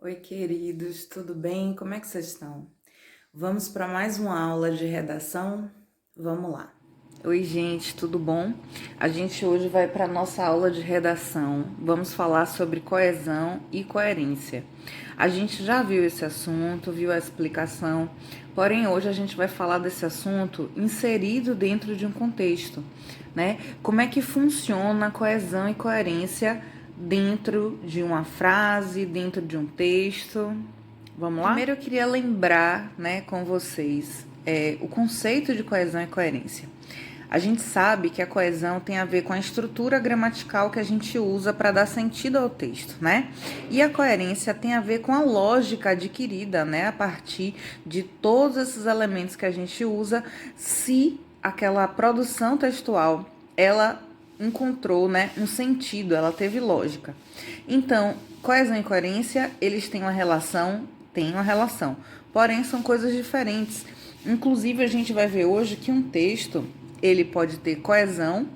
Oi, queridos, tudo bem? Como é que vocês estão? Vamos para mais uma aula de redação? Vamos lá. Oi, gente, tudo bom? A gente hoje vai para nossa aula de redação. Vamos falar sobre coesão e coerência. A gente já viu esse assunto, viu a explicação, porém hoje a gente vai falar desse assunto inserido dentro de um contexto, né? Como é que funciona a coesão e coerência dentro de uma frase, dentro de um texto? Vamos lá? Primeiro eu queria lembrar, né, com vocês o conceito de coesão e coerência. A gente sabe que a coesão tem a ver com a estrutura gramatical que a gente usa para dar sentido ao texto, né? E a coerência tem a ver com a lógica adquirida, né, a partir de todos esses elementos que a gente usa, se aquela produção textual ela encontrou, né, um sentido, ela teve lógica. Então, coesão e coerência, eles têm uma relação, porém são coisas diferentes. Inclusive, a gente vai ver hoje que um texto, ele pode ter coesão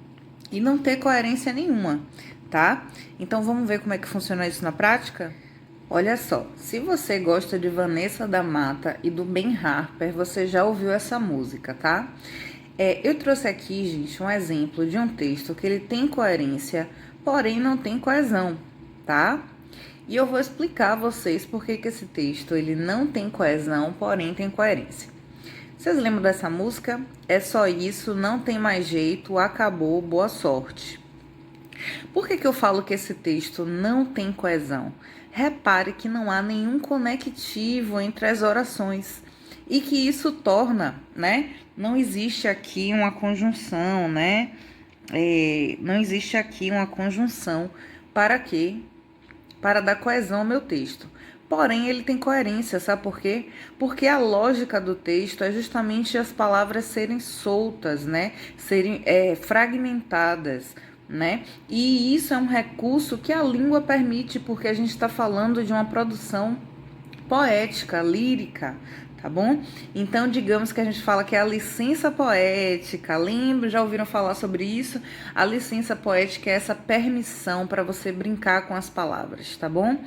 e não ter coerência nenhuma, tá? Então, vamos ver como é que funciona isso na prática? Olha só, se você gosta de Vanessa da Mata e do Ben Harper, você já ouviu essa música, tá? Eu trouxe aqui, gente, um exemplo de um texto que ele tem coerência, porém não tem coesão, tá? E eu vou explicar a vocês por que esse texto ele não tem coesão, porém tem coerência. Vocês lembram dessa música? É só isso, não tem mais jeito, acabou, boa sorte. Por que eu falo que esse texto não tem coesão? Repare que não há nenhum conectivo entre as orações e que isso torna, né? Não existe aqui uma conjunção, né? Não existe aqui uma conjunção para quê? Para dar coesão ao meu texto. Porém, ele tem coerência, sabe por quê? Porque a lógica do texto é justamente as palavras serem soltas, né? Serem fragmentadas, né? E isso é um recurso que a língua permite, porque a gente está falando de uma produção poética, lírica, tá bom? Então, digamos que a gente fala que é a licença poética. Lembra? Já ouviram falar sobre isso? A licença poética é essa permissão para você brincar com as palavras, tá bom?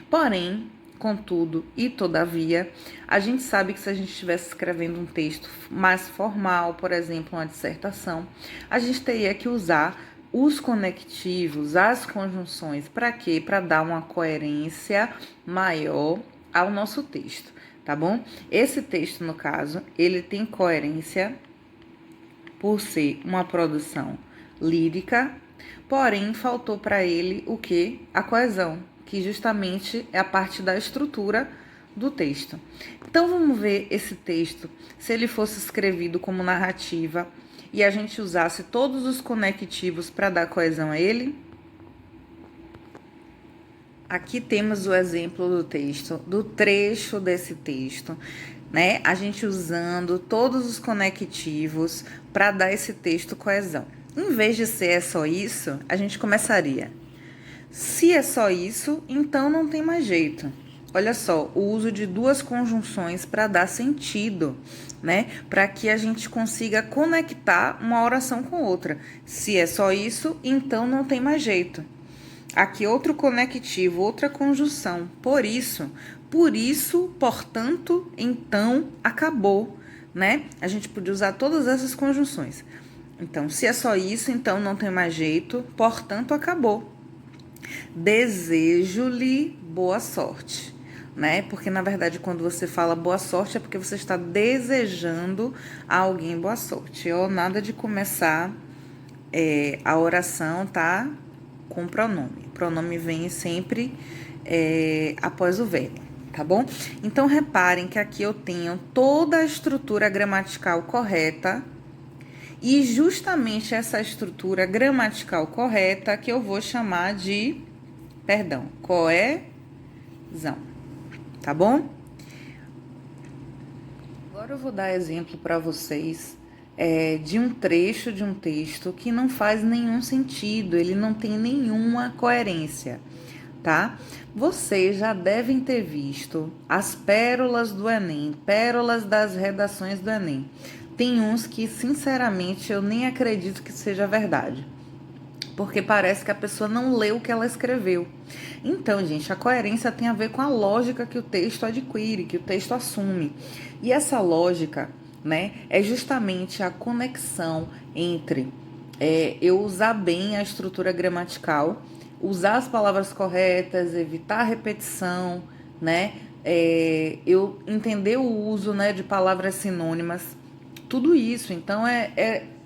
Porém, contudo e todavia, a gente sabe que se a gente estivesse escrevendo um texto mais formal, por exemplo, uma dissertação, a gente teria que usar os conectivos, as conjunções, para quê? Para dar uma coerência maior ao nosso texto, tá bom? Esse texto, no caso, ele tem coerência por ser uma produção lírica, porém faltou para ele o que? A coesão, que justamente é a parte da estrutura do texto. Então vamos ver esse texto, se ele fosse escrevido como narrativa e a gente usasse todos os conectivos para dar coesão a ele. Aqui temos o exemplo do texto, do trecho desse texto, né? A gente usando todos os conectivos para dar esse texto coesão. Em vez de ser é só isso, a gente começaria. Se é só isso, então não tem mais jeito. Olha só, o uso de duas conjunções para dar sentido, né? Para que a gente consiga conectar uma oração com outra. Se é só isso, então não tem mais jeito. Aqui outro conectivo, outra conjunção. Por isso, portanto, então, acabou, né? A gente podia usar todas essas conjunções. Então, se é só isso, então não tem mais jeito, portanto, acabou. Desejo-lhe boa sorte, né? Porque, na verdade, quando você fala boa sorte, é porque você está desejando a alguém boa sorte. Ou nada de começar a oração, tá? Com pronome. O pronome vem sempre após o verbo, tá bom? Então, reparem que aqui eu tenho toda a estrutura gramatical correta e justamente essa estrutura gramatical correta que eu vou chamar de, coesão, tá bom? Agora eu vou dar exemplo para vocês de um trecho de um texto que não faz nenhum sentido, ele não tem nenhuma coerência, tá? Vocês já devem ter visto as pérolas do Enem, pérolas das redações do Enem. Tem uns que, sinceramente, eu nem acredito que seja verdade. porque parece que a pessoa não leu o que ela escreveu. Então, gente, a coerência tem a ver com a lógica que o texto adquire, que o texto assume. E essa lógica, né, é justamente a conexão entre eu usar bem a estrutura gramatical, usar as palavras corretas, evitar a repetição, né, eu entender o uso, né, de palavras sinônimas, tudo isso. Então,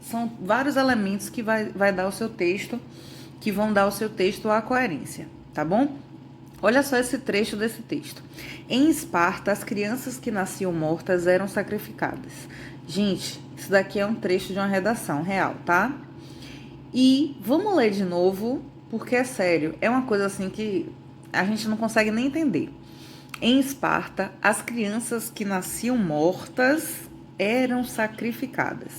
são vários elementos que vai dar o seu texto, que vão dar ao seu texto a coerência, tá bom? Olha só esse trecho desse texto. Em Esparta, as crianças que nasciam mortas eram sacrificadas. Gente, isso daqui é um trecho de uma redação real, tá? E vamos ler de novo, porque é sério, é uma coisa assim que a gente não consegue nem entender. Em Esparta, as crianças que nasciam mortas eram sacrificadas.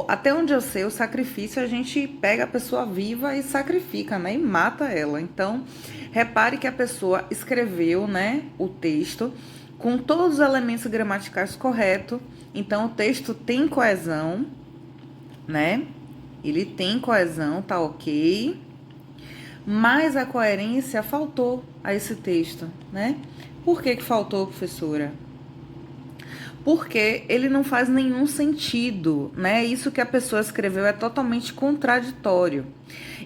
Até onde eu sei, o sacrifício, a gente pega a pessoa viva e sacrifica, né? E mata ela. Então, repare que a pessoa escreveu, né, o texto com todos os elementos gramaticais corretos. Então, o texto tem coesão, né? Ele tem coesão, tá ok. Mas a coerência faltou a esse texto, né? Por que faltou, professora? Porque ele não faz nenhum sentido, né? Isso que a pessoa escreveu é totalmente contraditório.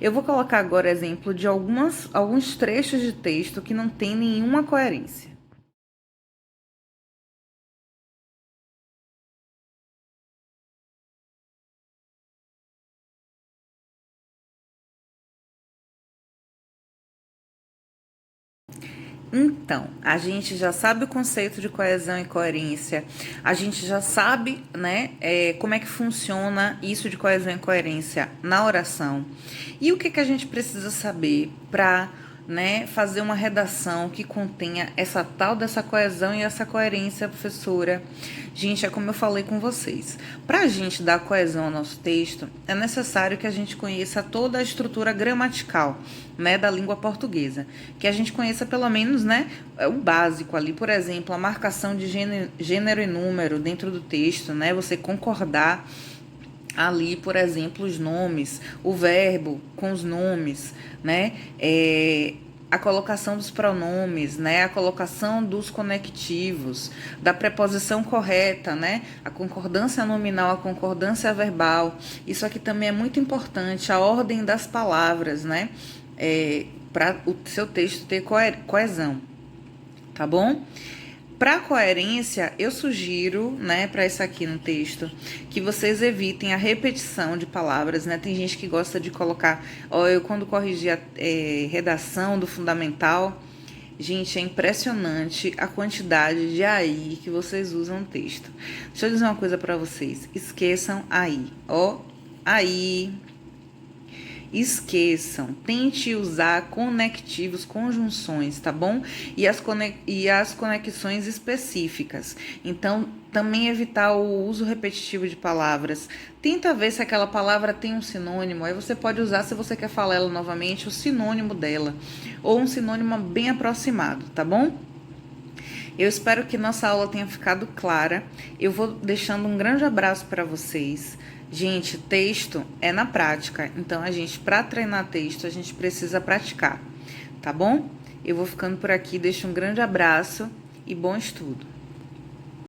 Eu vou colocar agora exemplo de alguns trechos de texto que não tem nenhuma coerência. Então, a gente já sabe o conceito de coesão e coerência, a gente já sabe, né, como é que funciona isso de coesão e coerência na oração. E o que a gente precisa saber para, né, fazer uma redação que contenha essa tal dessa coesão e essa coerência, professora? Gente, é como eu falei com vocês. Para a gente dar coesão ao nosso texto, é necessário que a gente conheça toda a estrutura gramatical, né, da língua portuguesa. Que a gente conheça pelo menos, né, o básico ali, por exemplo, a marcação de gênero e número dentro do texto, né, você concordar ali, por exemplo, os nomes, o verbo com os nomes, né, a colocação dos pronomes, né, a colocação dos conectivos, da preposição correta, né, a concordância nominal, a concordância verbal. Isso aqui também é muito importante, a ordem das palavras, né, para o seu texto ter coesão, tá bom? Para coerência, eu sugiro, né, para isso aqui no texto, que vocês evitem a repetição de palavras, né? Tem gente que gosta de colocar, eu quando corrigi a redação do fundamental, gente, é impressionante a quantidade de aí que vocês usam no texto. Deixa eu dizer uma coisa para vocês, esqueçam aí, aí. Esqueçam, tente usar conectivos, conjunções, tá bom? E as conexões específicas. Então, também evitar o uso repetitivo de palavras. Tenta ver se aquela palavra tem um sinônimo. Aí você pode usar, se você quer falar ela novamente, o sinônimo dela. Ou um sinônimo bem aproximado, tá bom? Eu espero que nossa aula tenha ficado clara. Eu vou deixando um grande abraço para vocês. Gente, texto é na prática. Então, para treinar texto, a gente precisa praticar, tá bom? Eu vou ficando por aqui. Deixo um grande abraço e bom estudo.